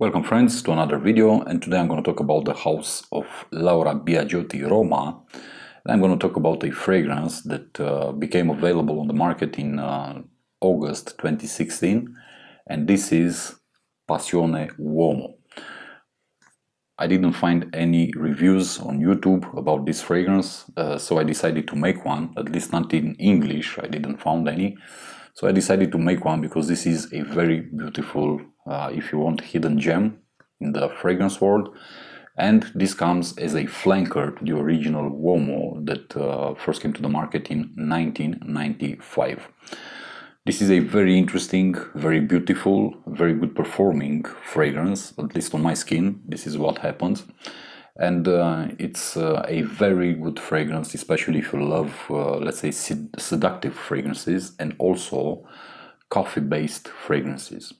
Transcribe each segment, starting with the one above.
Welcome friends to another video, and today I'm going to talk about the house of Laura Biagiotti Roma. And I'm going to talk about a fragrance that became available on the market in August 2016, and this is Passione Uomo. I didn't find any reviews on YouTube about this fragrance, so I decided to make one, at least not in English. I didn't find any. So I decided to make one because this is a very beautiful, if you want, hidden gem in the fragrance world. And this comes as a flanker to the original Uomo that first came to the market in 1995. This is a very interesting, very beautiful, very good performing fragrance, at least on my skin. This is what happens. And it's a very good fragrance, especially if you love, let's say, seductive fragrances and also coffee-based fragrances.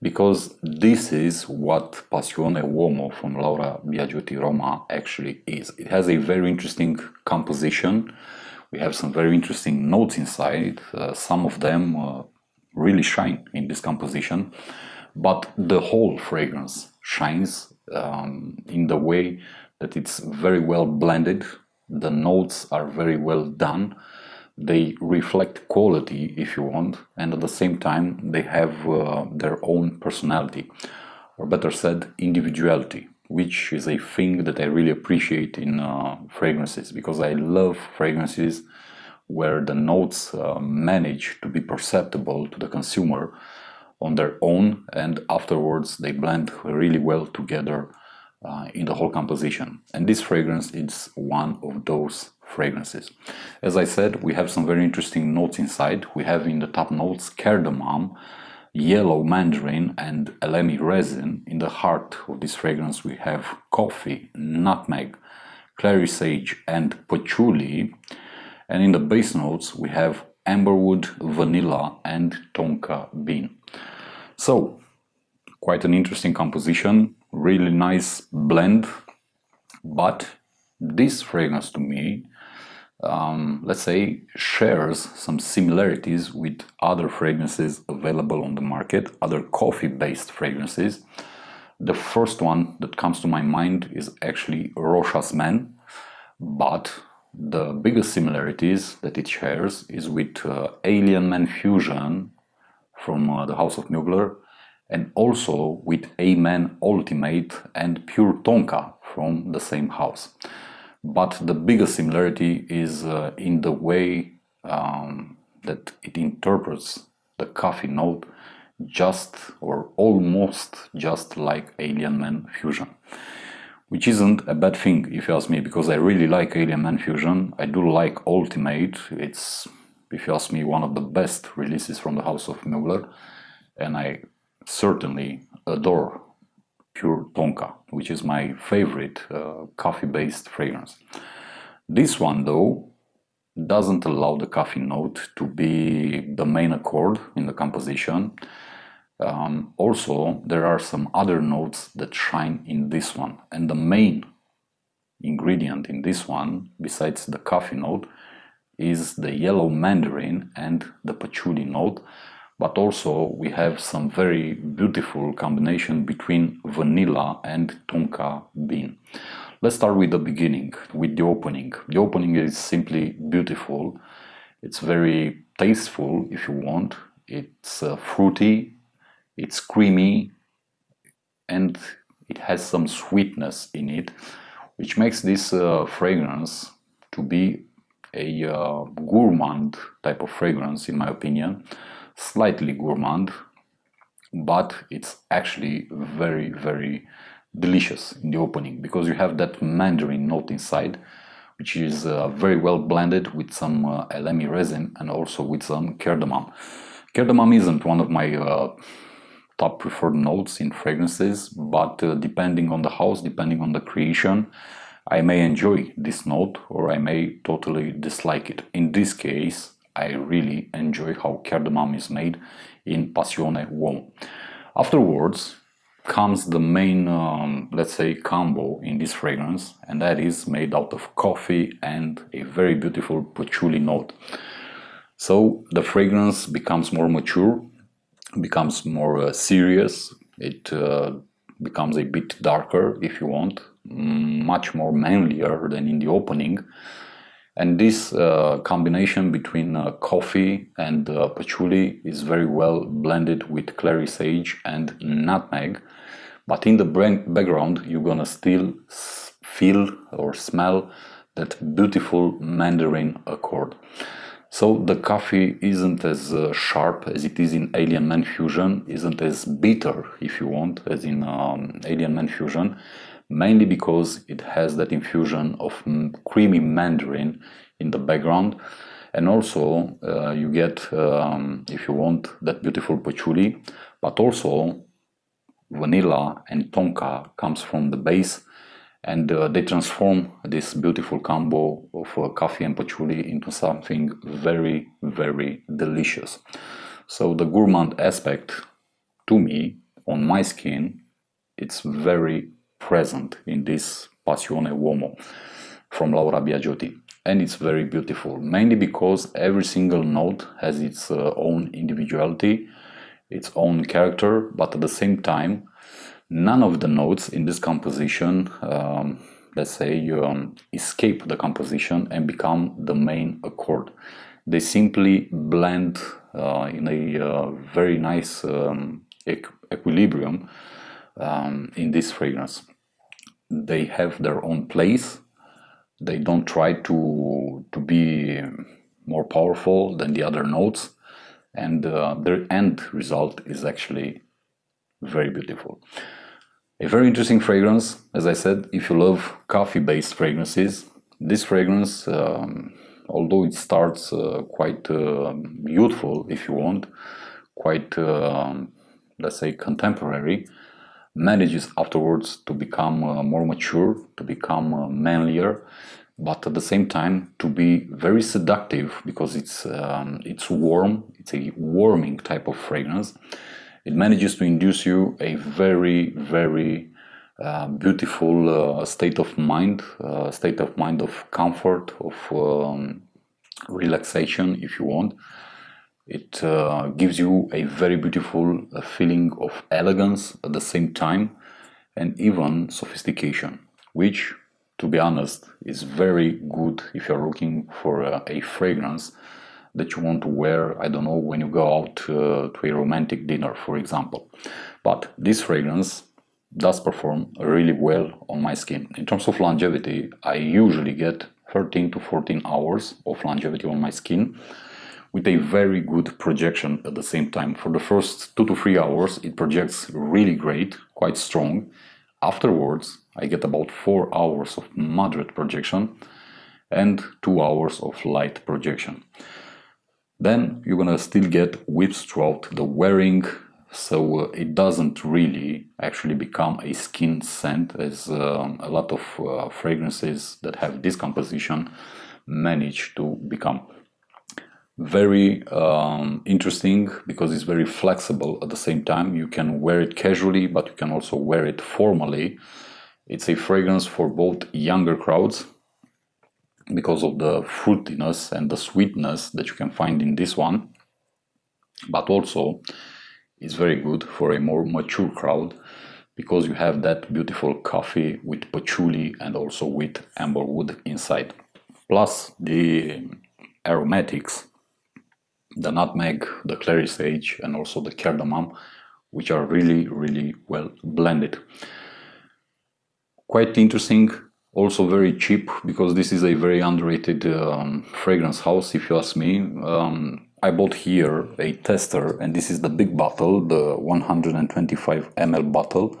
Because this is what Passione Uomo from Laura Biagiotti Roma actually is. It has a very interesting composition. We have some very interesting notes inside. Some of them really shine in this composition. But the whole fragrance shines in the way that it's very well blended. The notes are very well done. They reflect quality, if you want, and at the same time they have their own personality, or better said, individuality, which is a thing that I really appreciate in fragrances, because I love fragrances where the notes manage to be perceptible to the consumer on their own, and afterwards they blend really well together in the whole composition. And this fragrance is one of those fragrances. As I said, we have some very interesting notes inside. We have in the top notes cardamom, yellow mandarin and elemi resin. In the heart of this fragrance we have coffee, nutmeg, clary sage and patchouli. And in the base notes we have amberwood, vanilla and tonka bean. So, quite an interesting composition, really nice blend, but this fragrance to me, let's say, shares some similarities with other fragrances available on the market, other coffee-based fragrances. The first one that comes to my mind is actually Rochas Man, but the biggest similarities that it shares is with Alien Man Fusion from the House of Mugler, and also with A-Man Ultimate and Pure Tonka from the same house. But the biggest similarity is in the way that it interprets the coffee note, just or almost just like Alien Man Fusion. Which isn't a bad thing, if you ask me, because I really like Alien Man Fusion. I do like Ultimate. It's, if you ask me, one of the best releases from the House of Mugler. And I certainly adore Pure Tonka, which is my favorite coffee-based fragrance. This one, though, doesn't allow the coffee note to be the main accord in the composition. Also, there are some other notes that shine in this one, and the main ingredient in this one, besides the coffee note, is the yellow mandarin and the patchouli note. But also we have some very beautiful combination between vanilla and tonka bean. Let's start with the beginning, with the opening. The opening is simply beautiful. It's very tasteful, if you want. It's fruity, it's creamy, and it has some sweetness in it, which makes this fragrance to be a gourmand type of fragrance, in my opinion. Slightly gourmand, but it's actually very, very delicious in the opening, because you have that mandarin note inside, which is very well blended with some elemi resin and also with some cardamom. Cardamom isn't one of my top preferred notes in fragrances, but depending on the house, depending on the creation, I may enjoy this note or I may totally dislike it. In this case, I really enjoy how cardamom is made in Passione Uomo. Afterwards comes the main, let's say, combo in this fragrance, and that is made out of coffee and a very beautiful patchouli note. So the fragrance becomes more mature, becomes more serious. It becomes a bit darker if you want, much more manlier than in the opening. And this combination between coffee and patchouli is very well blended with clary sage and nutmeg. But in the background, you're gonna still feel or smell that beautiful mandarin accord. So the coffee isn't as sharp as it is in Alien Man Fusion, isn't as bitter, if you want, as in Alien Man Fusion, mainly because it has that infusion of creamy mandarin in the background. And also you get, if you want, that beautiful patchouli, but also vanilla and tonka comes from the base, and they transform this beautiful combo of coffee and patchouli into something very, very delicious. So the gourmand aspect, to me, on my skin, it's very present in this Passione Uomo from Laura Biagiotti, and it's very beautiful, mainly because every single note has its own individuality, its own character, but at the same time none of the notes in this composition, let's say, escape the composition and become the main accord. They simply blend in a very nice equilibrium in this fragrance. They have their own place. They don't try to be more powerful than the other notes, and their end result is actually very beautiful. A very interesting fragrance, as I said. If you love coffee-based fragrances, this fragrance, although it starts quite youthful, if you want, quite, let's say, contemporary, manages afterwards to become more mature, to become manlier, but at the same time to be very seductive, because it's warm, it's a warming type of fragrance. It manages to induce you a very, very beautiful state of mind of comfort, of relaxation, if you want. It gives you a very beautiful feeling of elegance at the same time, and even sophistication, which, to be honest, is very good if you're looking for a fragrance that you want to wear, I don't know, when you go out to a romantic dinner, for example. But this fragrance does perform really well on my skin. In terms of longevity, I usually get 13 to 14 hours of longevity on my skin, with a very good projection at the same time. For the first 2 to 3 hours, it projects really great, quite strong. Afterwards, I get about 4 hours of moderate projection and 2 hours of light projection. Then you're gonna still get whips throughout the wearing, so it doesn't really actually become a skin scent, as a lot of fragrances that have this composition manage to become. Very interesting, because it's very flexible at the same time. You can wear it casually, but you can also wear it formally. It's a fragrance for both younger crowds, because of the fruitiness and the sweetness that you can find in this one, but also it's very good for a more mature crowd, because you have that beautiful coffee with patchouli and also with amberwood inside, plus the aromatics, the nutmeg, the clary sage, and also the cardamom, which are really, really well blended. Quite interesting. Also very cheap, because this is a very underrated fragrance house, if you ask me. I bought here a tester, and this is the big bottle, the 125 ml bottle.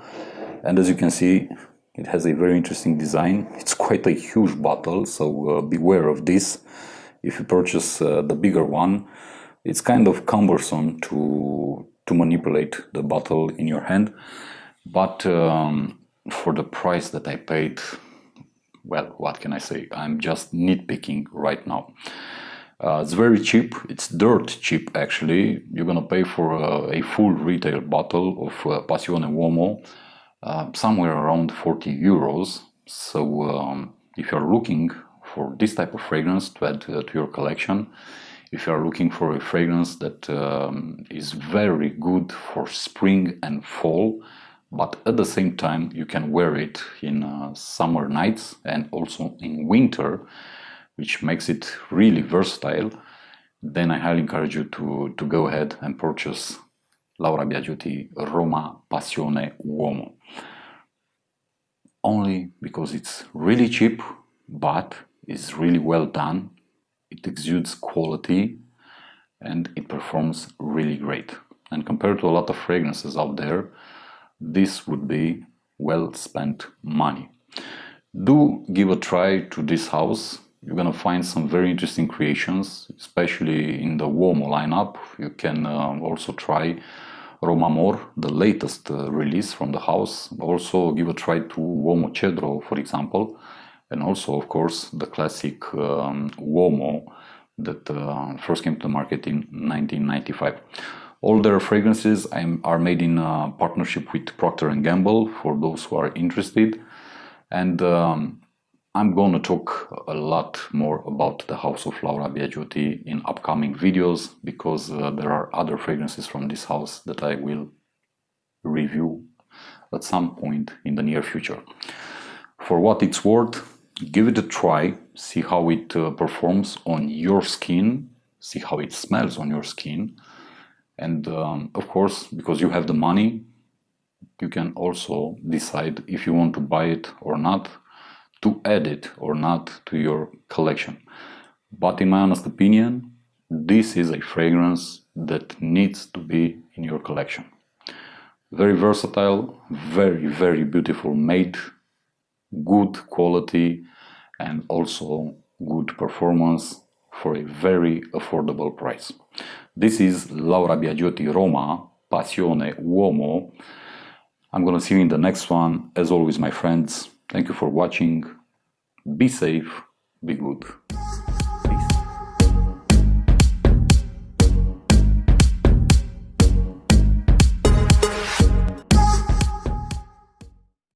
And as you can see, it has a very interesting design. It's quite a huge bottle, so beware of this. If you purchase the bigger one, it's kind of cumbersome to manipulate the bottle in your hand. But for the price that I paid, well, what can I say? I'm just nitpicking right now. It's very cheap. It's dirt cheap, actually. You're gonna pay for a full retail bottle of Passione Uomo somewhere around 40 euros. So if you're looking for this type of fragrance to add to your collection, if you're looking for a fragrance that is very good for spring and fall, but at the same time you can wear it in summer nights and also in winter, which makes it really versatile. Then I highly encourage you to go ahead and purchase Laura Biagiotti Roma Passione Uomo. Only because it's really cheap, but it's really well done. It exudes quality and it performs really great. And compared to a lot of fragrances out there, this would be well spent money. Do give a try to this house. You're gonna find some very interesting creations, especially in the Uomo lineup. You can also try Roma More, the latest release from the house. Also give a try to Uomo Cedro, for example, and also, of course, the classic Uomo that first came to the market in 1995. All their fragrances are made in partnership with Procter & Gamble, for those who are interested. And I'm going to talk a lot more about the house of Laura Biagiotti in upcoming videos, because there are other fragrances from this house that I will review at some point in the near future. For what it's worth, give it a try, see how it performs on your skin, see how it smells on your skin. And of course, because you have the money, you can also decide if you want to buy it or not, to add it or not to your collection. But in my honest opinion, this is a fragrance that needs to be in your collection. Very versatile, very, very beautiful made, good quality, and also good performance for a very affordable price. This is Laura Biagiotti Roma Passione Uomo. I'm gonna see you in the next one. As always, my friends, thank you for watching. Be safe, be good.